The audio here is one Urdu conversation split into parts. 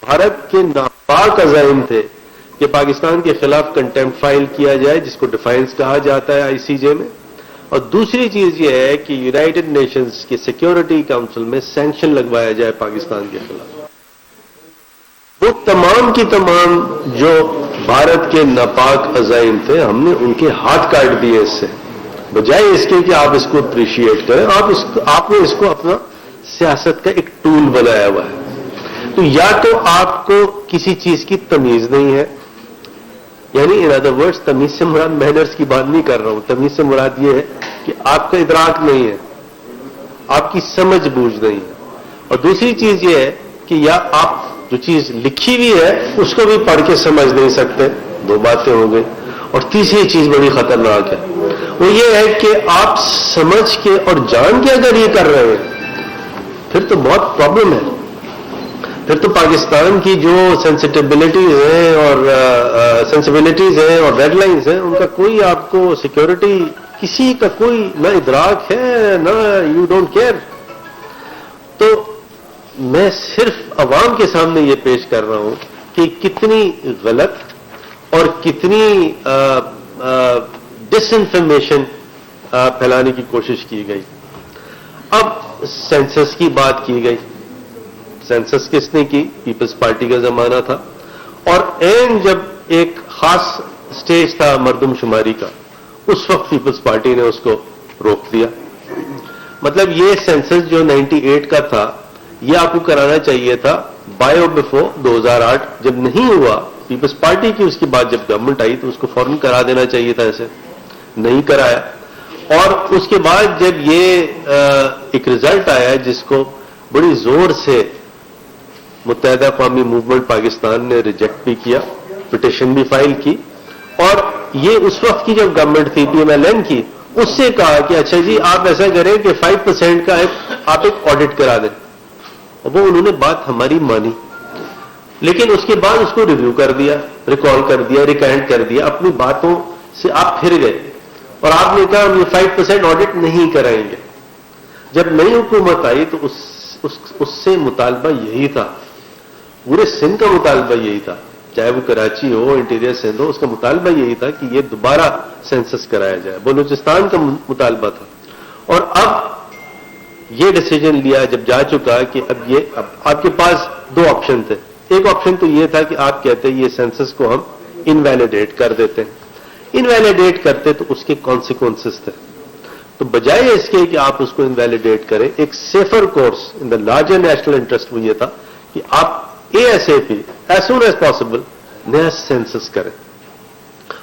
بھارت کے ناپاک عزائم تھے کہ پاکستان کے خلاف کنٹمپٹ فائل کیا جائے، جس کو ڈیفائنس کہا جاتا ہے ICJ میں، اور دوسری چیز یہ ہے کہ یونائٹڈ نیشنز کے سیکیورٹی کونسل میں سینکشن لگوایا جائے پاکستان کے خلاف۔ وہ تمام کی تمام جو بھارت کے ناپاک عزائم تھے، ہم نے ان کے ہاتھ کاٹ دیے اس سے، بجائے اس کے کہ آپ اس کو اپریشیٹ کریں، آپ نے اس کو اپنا سیاست کا ایک ٹول بنایا ہوا ہے۔ تو یا تو آپ کو کسی چیز کی تمیز نہیں ہے، یعنی ان ادر ورڈز تمیز سے مراد مینرز کی بات نہیں کر رہا ہوں، تمیز سے مراد یہ ہے کہ آپ کا ادراک نہیں ہے، آپ کی سمجھ بوجھ نہیں ہے، اور دوسری چیز یہ ہے کہ یا آپ جو چیز لکھی ہوئی ہے اس کو بھی پڑھ کے سمجھ نہیں سکتے، دو باتیں ہو گئی، اور تیسری چیز بڑی خطرناک ہے، وہ یہ ہے کہ آپ سمجھ کے اور جان کے اگر یہ کر رہے ہیں پھر تو بہت پرابلم ہے، پھر تو پاکستان کی جو سینسٹیبلٹیز ہیں اور ریڈ لائنز ہیں، ان کا کوئی آپ کو سیکیورٹی کسی کا کوئی نہ ادراک ہے، نہ یو ڈونٹ کیئر۔ تو میں صرف عوام کے سامنے یہ پیش کر رہا ہوں کہ کتنی غلط اور کتنی ڈس انفارمیشن پھیلانے کی کوشش کی گئی۔ اب سینسس کی بات کی گئی، سینسس کس نے کی؟ پیپلز پارٹی کا زمانہ تھا، اور جب ایک خاص سٹیج تھا مردم شماری کا، اس وقت پیپلز پارٹی نے اس کو روک دیا۔ مطلب یہ سینسس جو 98 کا تھا، یہ آپ کو کرانا چاہیے تھا بائی اور بفور 2008، جب نہیں ہوا پیپلز پارٹی کی، اس کے بعد جب گورنمنٹ آئی تو اس کو فوراً کرا دینا چاہیے تھا، ایسے نہیں کرایا۔ اور اس کے بعد جب یہ ایک رزلٹ آیا جس کو بڑی زور سے متحدہ قومی موومنٹ پاکستان نے ریجیکٹ بھی کیا، پٹیشن بھی فائل کی، اور یہ اس وقت کی جو گورنمنٹ تھی PMLN کی، اس سے کہا کہ اچھا جی آپ ایسا کریں کہ 5% کا آپ ایک آڈٹ کرا دیں، اور وہ انہوں نے بات ہماری مانی، لیکن اس کے بعد اس کو ریویو کر دیا، ریکال کر دیا، ریکینٹ کر دیا، اپنی باتوں سے آپ پھر گئے، اور آپ نے کہا ہم یہ 5% آڈٹ نہیں کرائیں گے۔ جب نئی حکومت آئی تو اس سے مطالبہ یہی تھا، پورے سندھ کا مطالبہ یہی تھا، چاہے وہ کراچی ہو، انٹیریئر سندھ ہو، اس کا مطالبہ یہی تھا کہ یہ دوبارہ سینسس کرایا جائے۔ بلوچستان کا مطالبہ تھا، اور اب یہ ڈیسیجن لیا جب جا چکا کہ اب آپ کے پاس دو آپشن تھے۔ ایک آپشن تو یہ تھا کہ آپ کہتے یہ سینسس کو ہم انویلیڈیٹ کر دیتے ہیں، انویلیڈیٹ کرتے تو اس کے کانسیکوینسز تھے، تو بجائے اس کے کہ آپ اس کو انویلیڈیٹ کریں، ایک safer course in the larger national interest وہ یہ تھا کہ آپ ASAP as soon as possible نیا سینسس کریں،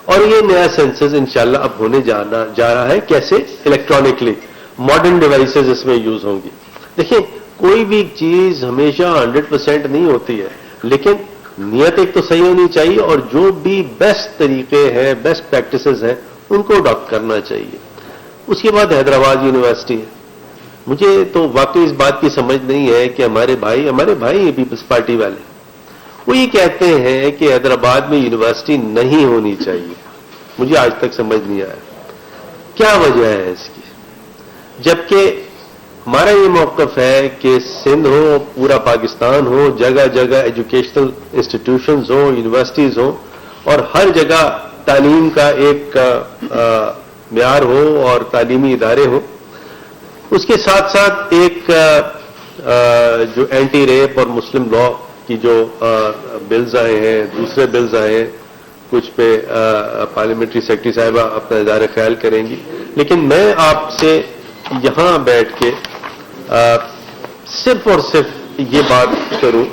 اور یہ نیا سینسس انشاءاللہ اب ہونے جا رہا ہے۔ کیسے؟ الیکٹرانکلی، ماڈرن ڈیوائسز اس میں یوز ہوں گی۔ دیکھیں کوئی بھی چیز ہمیشہ 100% نہیں ہوتی ہے، لیکن نیت ایک تو صحیح ہونی چاہیے، اور جو بھی بیسٹ طریقے ہیں، بیسٹ پریکٹسز ہیں، ان کو اڈاپٹ کرنا چاہیے۔ اس کے بعد حیدرآباد یونیورسٹی ہے، مجھے تو واقعی اس بات کی سمجھ نہیں ہے کہ ہمارے بھائی پیپلز پارٹی والے وہ یہ کہتے ہیں کہ حیدرآباد میں یونیورسٹی نہیں ہونی چاہیے، مجھے آج تک سمجھ نہیں آیا کیا وجہ ہے اس کی، جبکہ ہمارا یہ موقف ہے کہ سندھ ہو، پورا پاکستان ہو، جگہ جگہ ایجوکیشنل انسٹیٹیوشنز ہوں، یونیورسٹیز ہوں، اور ہر جگہ تعلیم کا ایک معیار ہو اور تعلیمی ادارے ہوں۔ اس کے ساتھ ساتھ ایک جو اینٹی ریپ اور مسلم لا کی جو بلز آئے ہیں، دوسرے بلز آئے ہیں، کچھ پہ پارلیمنٹری سیکرٹری صاحبہ اپنا اظہار خیال کریں گی، لیکن میں آپ سے یہاں بیٹھ کے صرف اور صرف یہ بات کروں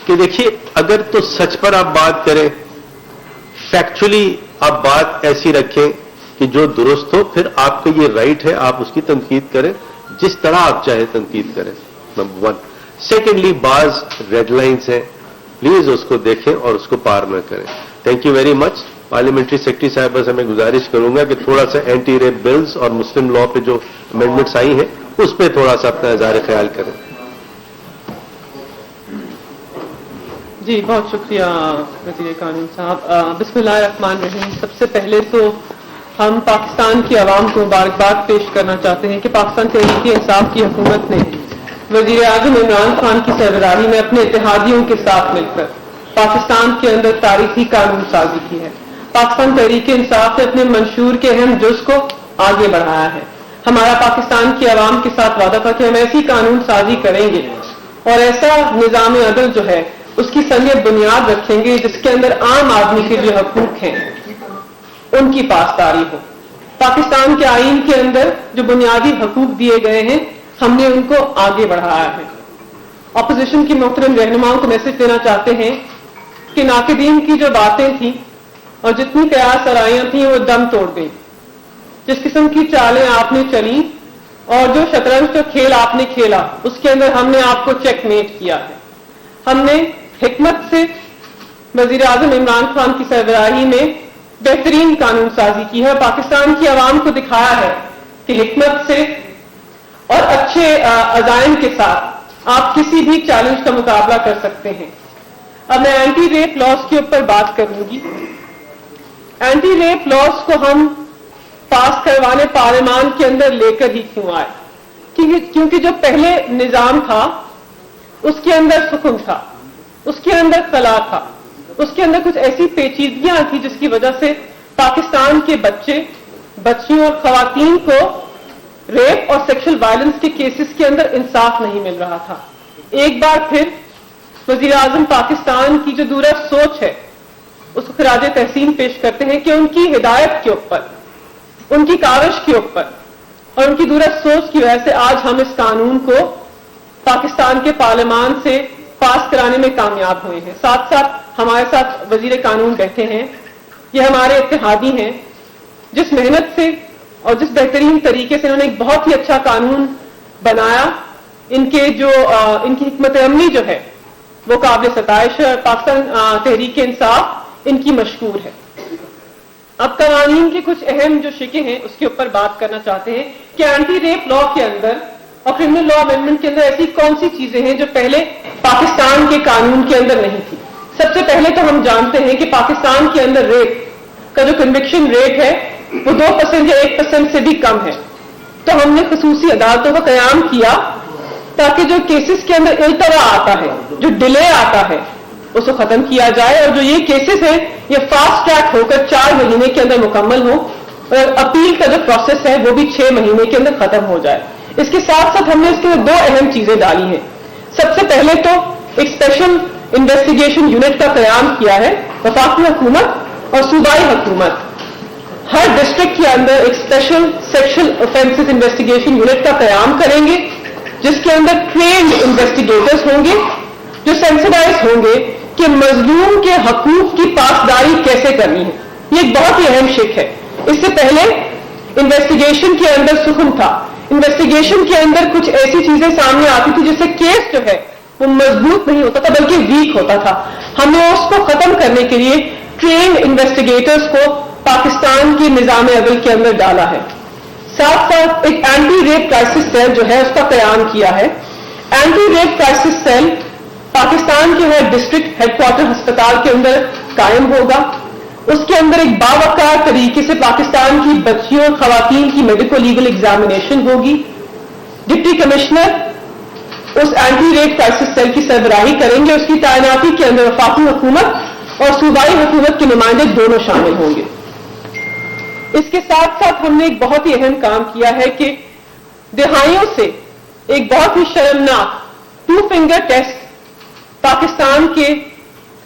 کہ دیکھیے، اگر تو سچ پر آپ بات کریں، فیکچولی آپ بات ایسی رکھیں کہ جو درست ہو، پھر آپ کا یہ رائٹ ہے، آپ اس کی تنقید کریں جس طرح آپ چاہیں تنقید کریں، نمبر 1۔ سیکنڈلی، بعض ریڈ لائنز ہیں، پلیز اس کو دیکھیں اور اس کو پار نہ کریں۔ Thank you very much. Parliamentary secretary صاحبہ سے میں گزارش کروں گا کہ تھوڑا سا اینٹی ریپ بلز اور مسلم لا پہ جو امینڈمنٹس آئی ہیں اس پہ تھوڑا سا اپنا اظہار خیال کریں۔ جی بہت شکریہ وزیر قانون صاحب۔ بسم اللہ الرحمن الرحیم۔ سب سے پہلے تو ہم پاکستان کی عوام کو مبارکباد پیش کرنا چاہتے ہیں کہ پاکستان تحریک انصاف کی حکومت نے وزیر اعظم عمران خان کی سربراہی میں اپنے اتحادیوں کے ساتھ مل کر پاکستان کے اندر تاریخی قانون سازی کی ہے. پاکستان تحریک انصاف نے اپنے منشور کے اہم جز کو آگے بڑھایا ہے. ہمارا پاکستان کی عوام کے ساتھ وعدہ تھا کہ ہم ایسی قانون سازی کریں گے اور ایسا نظام عدل جو ہے اس کی سنگ بنیاد رکھیں گے جس کے اندر عام آدمی کے جو حقوق ہیں ان کی پاسداری ہو. پاکستان کے آئین کے اندر جو بنیادی حقوق دیے گئے ہیں ہم نے ان کو آگے بڑھایا ہے. اپوزیشن کی محترم رہنماؤں کو میسج دینا چاہتے ہیں کہ ناقدین کی جو باتیں تھیں اور جتنی قیاس آرائیاں تھیں وہ دم توڑ گئی. جس قسم کی چالیں آپ نے چلی اور جو شطرنج کا کھیل آپ نے کھیلا اس کے اندر ہم نے آپ کو چیک میٹ کیا ہے. ہم نے حکمت سے وزیر اعظم عمران خان کی سربراہی میں بہترین قانون سازی کی ہے. پاکستان کی عوام کو دکھایا ہے کہ حکمت سے اور اچھے عزائم کے ساتھ آپ کسی بھی چیلنج کا مقابلہ کر سکتے ہیں. اب میں اینٹی ریپ لاز کے اوپر بات کروں گی. اینٹی ریپ لاز کو ہم پاس کروانے پارلیمان کے اندر لے کر ہی کیوں آئے؟ کیونکہ جو پہلے نظام تھا اس کے اندر سکون تھا، اس کے اندر خلا تھا، اس کے اندر کچھ ایسی پیچیدگیاں تھیں جس کی وجہ سے پاکستان کے بچے، بچیوں اور خواتین کو ریپ اور سیکشل وائلنس کے کیسز کے اندر انصاف نہیں مل رہا تھا. ایک بار پھر وزیر اعظم پاکستان کی جو دورہ سوچ ہے اس کو خراج تحسین پیش کرتے ہیں کہ ان کی ہدایت کے اوپر، ان کی کاوش کے اوپر اور ان کی دورہ سوچ کی وجہ سے آج ہم اس قانون کو پاکستان کے پارلیمان سے پاس کرانے میں کامیاب ہوئے ہیں. ساتھ ساتھ ہمارے ساتھ وزیر قانون بیٹھے ہیں، یہ ہمارے اتحادی ہیں جس محنت سے اور جس بہترین طریقے سے انہوں نے ایک بہت ہی اچھا قانون بنایا. ان کی حکمت عملی جو ہے وہ قابل ستائش ہے. پاکستان تحریک انصاف ان کی مشکور ہے. اب قوانین کے کچھ اہم جو شقیں ہیں اس کے اوپر بات کرنا چاہتے ہیں کہ اینٹی ریپ لا کے اندر اور کرمنل لا امینڈمنٹ کے اندر ایسی کون سی چیزیں ہیں جو پہلے پاکستان کے قانون کے اندر نہیں تھی. سب سے پہلے تو ہم جانتے ہیں کہ پاکستان کے اندر ریپ کا جو کنوکشن ریٹ ہے وہ 2% یا 1% سے بھی کم ہے. تو ہم نے خصوصی عدالتوں کا قیام کیا تاکہ جو کیسز کے اندر التوا آتا ہے، جو ڈیلے آتا ہے اس کو ختم کیا جائے اور جو یہ کیسز ہیں یہ فاسٹ ٹریک ہو کر 4 مہینے کے اندر مکمل ہو اور اپیل کا جو پروسیس ہے وہ بھی 6 مہینے کے اندر ختم ہو جائے. اس کے ساتھ ساتھ ہم نے اس کے 2 اہم چیزیں ڈالی ہیں. سب سے پہلے تو ایک اسپیشل انویسٹیگیشن یونٹ کا قیام کیا ہے. وفاقی حکومت اور صوبائی حکومت ہر ڈسٹرکٹ کے اندر ایک special sexual offences investigation unit کا قیام کریں گے جس کے اندر ٹرینڈ انویسٹیگیٹرز ہوں گے جو سینسٹائز ہوں گے کہ مظلوم کے حقوق کی پاسداری کیسے کرنی ہے. یہ ایک بہت ہی اہم شق ہے. اس سے پہلے انویسٹیگیشن کے اندر سکون تھا. انویسٹیگیشن کے اندر کچھ ایسی چیزیں سامنے آتی تھی جس سے کیس جو ہے وہ مضبوط نہیں ہوتا تھا بلکہ ویک ہوتا تھا. ہم نے اس کو ختم کرنے کے لیے ٹرینڈ انویسٹیگیٹرز کو پاکستان کے نظام عدل کے اندر ڈالا ہے. ساتھ ساتھ ایک اینٹی ریپ کرائسس سیل جو ہے اس کا قیام کیا ہے. Anti rape crisis cell Pakistan کے ہر ڈسٹرکٹ ہیڈ کوارٹر ہسپتال کے اندر قائم ہوگا. اس کے اندر ایک باوقار طریقے سے پاکستان کی بچیوں اور خواتین کی میڈیکو لیگل ایگزامینیشن ہوگی. ڈپٹی کمشنر اس اینٹی ریپ کرائسس سیل کی سربراہی کریں گے. اس کی تعیناتی کے اندر وفاقی حکومت اور صوبائی حکومت کے نمائندے دونوں شامل ہوں گے. اس کے ساتھ ساتھ ہم نے ایک بہت ہی اہم کام کیا ہے کہ دہائیوں سے ایک بہت ہی شرمناک 2 فنگر ٹیسٹ پاکستان کے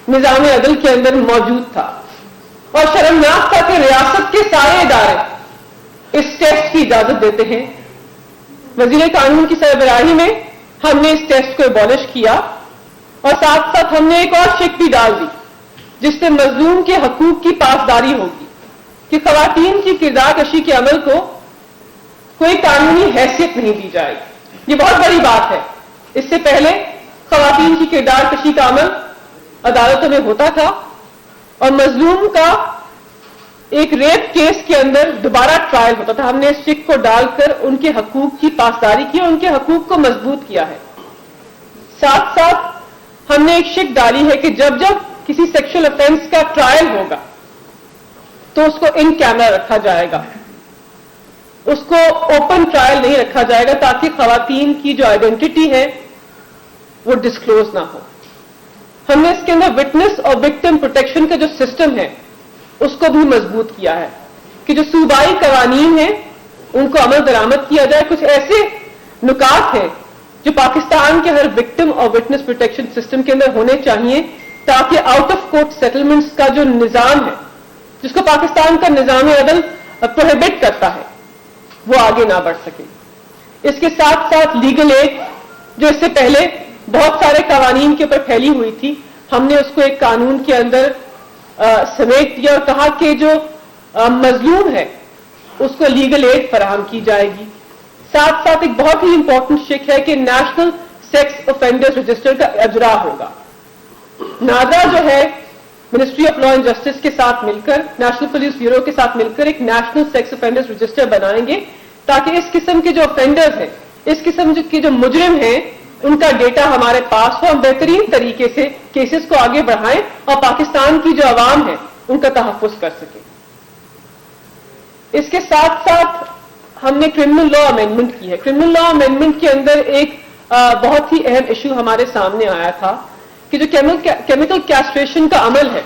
نظام عدل کے اندر موجود تھا اور شرمناک تھا کہ ریاست کے سارے ادارے اس ٹیسٹ کی اجازت دیتے ہیں. وزیر قانون کی سربراہی میں ہم نے اس ٹیسٹ کو ایبولش کیا اور ساتھ ساتھ ہم نے ایک اور شق بھی ڈال دی جس سے مظلوم کے حقوق کی پاسداری ہوگی کہ خواتین کی کردار کشی کے عمل کو کوئی قانونی حیثیت نہیں دی جائے گی. یہ بہت بڑی بات ہے. اس سے پہلے خواتین کی کردار کشی کا عمل عدالتوں میں ہوتا تھا اور مظلوم کا ایک ریپ کیس کے اندر دوبارہ ٹرائل ہوتا تھا. ہم نے اس شق کو ڈال کر ان کے حقوق کی پاسداری کی اور ان کے حقوق کو مضبوط کیا ہے. ساتھ ساتھ ہم نے ایک شق ڈالی ہے کہ جب جب کسی سیکشل افینس کا ٹرائل ہوگا تو اس کو ان کیمرہ رکھا جائے گا. اس کو اوپن ٹرائل نہیں رکھا جائے گا تاکہ خواتین کی جو آئیڈینٹی ہے وہ ڈسکلوز نہ ہو. ہم نے اس کے اندر وٹنس اور وکٹم پروٹیکشن کا جو سسٹم ہے اس کو بھی مضبوط کیا ہے کہ جو صوبائی قوانین ہیں ان کو عمل درآمد کیا جائے. کچھ ایسے نکات ہیں جو پاکستان کے ہر وکٹم اور وٹنس پروٹیکشن سسٹم کے اندر ہونے چاہیے تاکہ آؤٹ آف کورٹ سیٹلمنٹس کا جو نظام ہے جس کو پاکستان کا نظام عدل پروہیبٹ کرتا ہے وہ آگے نہ بڑھ سکے. اس کے ساتھ ساتھ لیگل ایڈ جو اس سے پہلے بہت سارے قوانین کے اوپر پھیلی ہوئی تھی, ہم نے اس کو ایک قانون کے اندر سمیٹ دیا اور کہا کہ جو مظلوم ہے اس کو لیگل ایڈ فراہم کی جائے گی. ساتھ ساتھ ایک بہت ہی امپورٹنٹ شک ہے کہ نیشنل سیکس افینڈرز رجسٹر کا اجرا ہوگا. نادا جو ہے ministry of law and justice کے ساتھ مل کر, نیشنل پولیس بیورو کے ساتھ مل کر ایک نیشنل سیکس افینڈرز رجسٹر بنائیں گے تاکہ اس قسم کے جو افینڈرز ہیں, اس قسم کے جو مجرم ہیں, ان کا ڈیٹا ہمارے پاس ہو, ہم بہترین طریقے سے کیسز کو آگے بڑھائیں اور پاکستان کی جو عوام ہے ان کا تحفظ کر سکیں. اس کے ساتھ ساتھ ہم نے کرمنل لا امینڈمنٹ کی ہے. کرمنل لا امینڈمنٹ کے اندر ایک بہت ہی اہم ایشو ہمارے سامنے آیا تھا کہ جو کیمیکل کیسٹریشن کا عمل ہے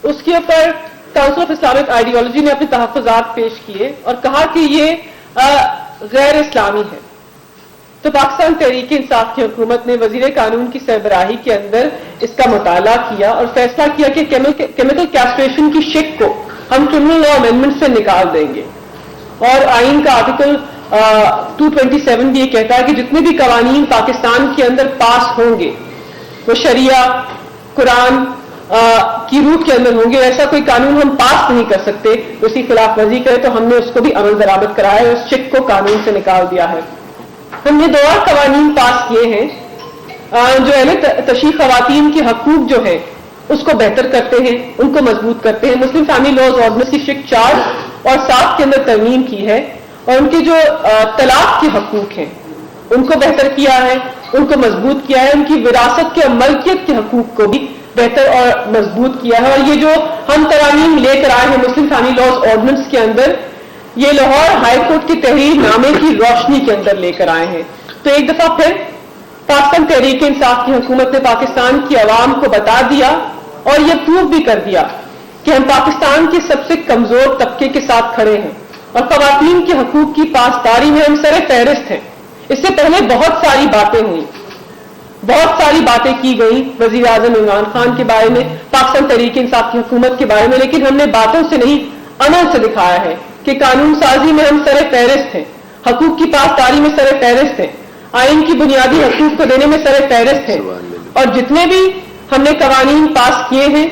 اس کے اوپر کاؤنسل آف اسلامک آئیڈیالوجی نے اپنے تحفظات پیش کیے اور کہا کہ یہ غیر اسلامی ہے. تو پاکستان تحریک انصاف کی حکومت نے وزیر قانون کی سربراہی کے اندر اس کا مطالعہ کیا اور فیصلہ کیا کہ کیمیکل کیسٹریشن کی شک کو ہم کرمنل لا امینڈمنٹ سے نکال دیں گے. اور آئین کا آرٹیکل 227 بھی یہ کہتا ہے کہ جتنے بھی قوانین پاکستان کے اندر پاس ہوں گے وہ شریعہ قرآن کی روح کے اندر ہوں گے. ایسا کوئی قانون ہم پاس نہیں کر سکتے اس کی خلاف ورزی کرے, تو ہم نے اس کو بھی عمل درآمد کرایا ہے, اس شک کو قانون سے نکال دیا ہے. ہم نے 2 اور قوانین پاس کیے ہیں جو ہے نا تشیع خواتین کے حقوق جو ہے اس کو بہتر کرتے ہیں, ان کو مضبوط کرتے ہیں. مسلم فیملی لاز آرڈیننس کی شک 4 اور 7 کے اندر ترمیم کی ہے اور ان کے جو طلاق کے حقوق ہیں ان کو بہتر کیا ہے, ان کو مضبوط کیا ہے. ان کی وراثت کے ملکیت کے حقوق کو بھی بہتر اور مضبوط کیا ہے. اور یہ جو ہم ترامیم لے کر آئے ہیں مسلم فیملی لاز آرڈیننس کے اندر, یہ لاہور ہائی کورٹ کی تحریر نامے کی روشنی کے اندر لے کر آئے ہیں. تو ایک دفعہ پھر پاکستان تحریک انصاف کی حکومت نے پاکستان کی عوام کو بتا دیا اور یہ پروف بھی کر دیا کہ ہم پاکستان کے سب سے کمزور طبقے کے ساتھ کھڑے ہیں اور خواتین کے حقوق کی پاسداری میں ہم سر فہرست ہیں. اس سے پہلے بہت ساری باتیں ہوئی, بہت ساری باتیں کی گئی وزیر اعظم عمران خان کے بارے میں, پاکستان تحریک انصاف کی حکومت کے بارے میں, لیکن ہم نے باتوں سے نہیں عمل سے دکھایا ہے کہ قانون سازی میں ہم سر فہرست ہیں, حقوق کی پاسداری میں سر فہرست ہیں, آئین کی بنیادی حقوق کو دینے میں سر فہرست ہیں. اور جتنے بھی ہم نے قوانین پاس کیے ہیں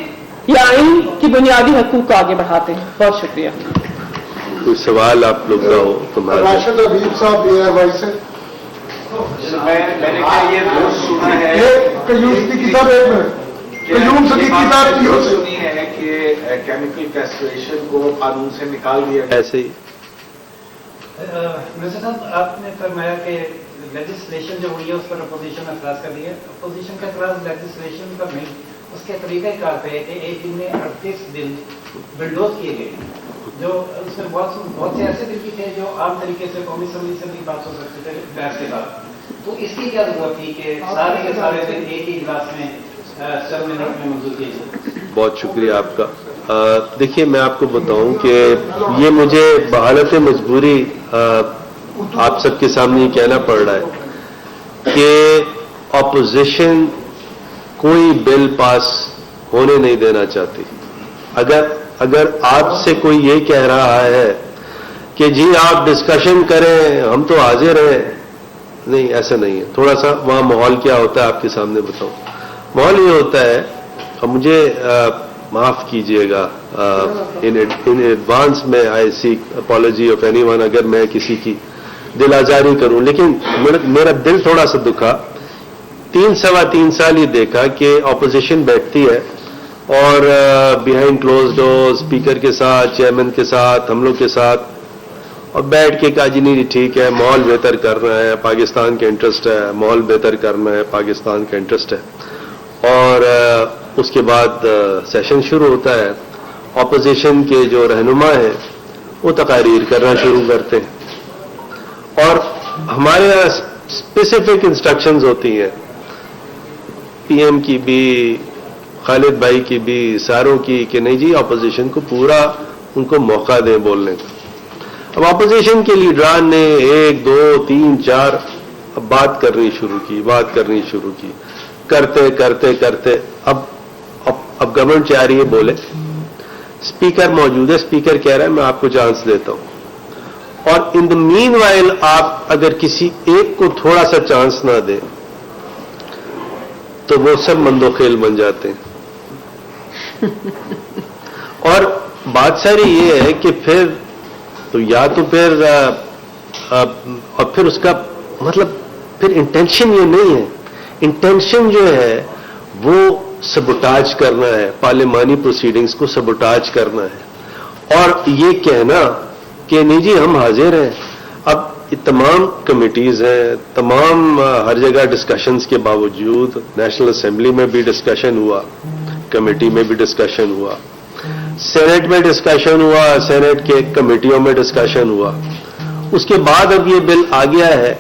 یہ آئین کی بنیادی حقوق کو آگے بڑھاتے ہیں. بہت شکریہ. کوئی سوال آپ لوگ کا ہو تو راشد حبیب صاحب AIY سے. میں نے یہ روز سنا ہے قیوم کی کتاب, ایک منٹ, قیوم سے کی کتاب سنی ہے کہ کیمیکل کیسٹریشن کو قانون سے نکال دیا گیا. ایسے ہی مرزا صاحب آپ نے فرمایا کہ لیجسلیشن جو ہوئی ہے اس پر اپوزیشن نے اعتراض کر دیا. اپوزیشن کا اعتراض لیجسلیشن پر نہیں, اس کے طریقہ کار پہ ہے کہ ایک دن میں 38 بل بلڈوز کیے گئے جو اس میں بہت سے ایسے بل بھی تھے جو عام طریقے سے قومی اسمبلی سے بھی بات ہو سکتے تھے بحث کے بعد. تو اس کی کیا ضرورت تھی کہ سارے کے سارے بل ایک ہی اجلاس میں 7 منٹ میں منظور کیے جائیں؟ بہت شکریہ آپ کا. دیکھیے میں آپ کو بتاؤں کہ یہ مجھے بحالت مجبوری آپ سب کے سامنے یہ کہنا پڑ رہا ہے کہ اپوزیشن کوئی بل پاس ہونے نہیں دینا چاہتی. اگر آپ سے کوئی یہ کہہ رہا ہے کہ جی آپ ڈسکشن کریں ہم تو حاضر ہیں, نہیں ایسا نہیں ہے. تھوڑا سا وہاں ماحول کیا ہوتا ہے آپ کے سامنے بتاؤں. ماحول یہ ہوتا ہے, اب مجھے معاف کیجئے گا ان ایڈوانس میں آئی سیک اپالوجی آف اینی ون اگر میں کسی کی دل آزاری کروں, لیکن میرا دل تھوڑا سا دکھا. 3 سال یہ دیکھا کہ اپوزیشن بیٹھتی ہے اور بیہائنڈ کلوز ڈور اسپیکر کے ساتھ, چیئرمین کے ساتھ, ہم لوگ کے ساتھ, اور بیٹھ کے کہا جی نہیں ٹھیک ہے ماحول بہتر کرنا ہے, پاکستان کا انٹرسٹ ہے, ماحول بہتر کرنا ہے, پاکستان کا انٹرسٹ ہے. اور اس کے بعد سیشن شروع ہوتا ہے. اپوزیشن کے جو رہنما ہیں وہ تقاریر کرنا شروع کرتے ہیں. اور ہمارے یہاں اسپیسیفک انسٹرکشنز ہوتی ہیں پی ایم کی بھی, خالد بھائی کی بھی, ساروں کی, کہ نہیں جی اپوزیشن کو پورا ان کو موقع دیں بولنے کا. اب اپوزیشن کے لیڈران نے 1 2 3 4 اب بات کرنی شروع کی, کرتے اب گورنمنٹ چاہ رہی ہے بولے, اسپیکر موجود ہے, اسپیکر کہہ رہا ہے میں آپ کو چانس دیتا ہوں, اور ان دا مین وائل آپ اگر کسی ایک کو تھوڑا سا چانس نہ دیں تو وہ سب مندوخیل بن جاتے ہیں. اور بات ساری یہ ہے کہ پھر تو یا تو پھر اور پھر اس کا مطلب پھر انٹینشن یہ نہیں ہے, انٹینشن جو ہے وہ سبوٹاج کرنا ہے, پارلیمانی پروسیڈنگز کو سبوٹاج کرنا ہے, اور یہ کہنا کہ نہیں جی ہم حاضر ہیں. اب تمام کمیٹیز ہیں, تمام ہر جگہ ڈسکشنز کے باوجود نیشنل اسمبلی میں بھی ڈسکشن ہوا, کمیٹی میں بھی ڈسکشن ہوا, سینٹ میں ڈسکشن ہوا, سینٹ کے کمیٹیوں میں ڈسکشن ہوا, اس کے بعد اب یہ بل آ گیا ہے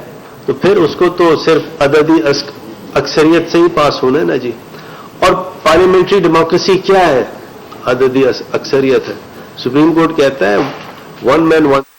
تو پھر اس کو تو صرف عددی اکثریت سے ہی پاس ہونا ہے نا جی. اور پارلیمنٹری ڈیموکریسی کیا ہے؟ عددی اکثریت ہے. سپریم کورٹ کہتا ہے 1 man 1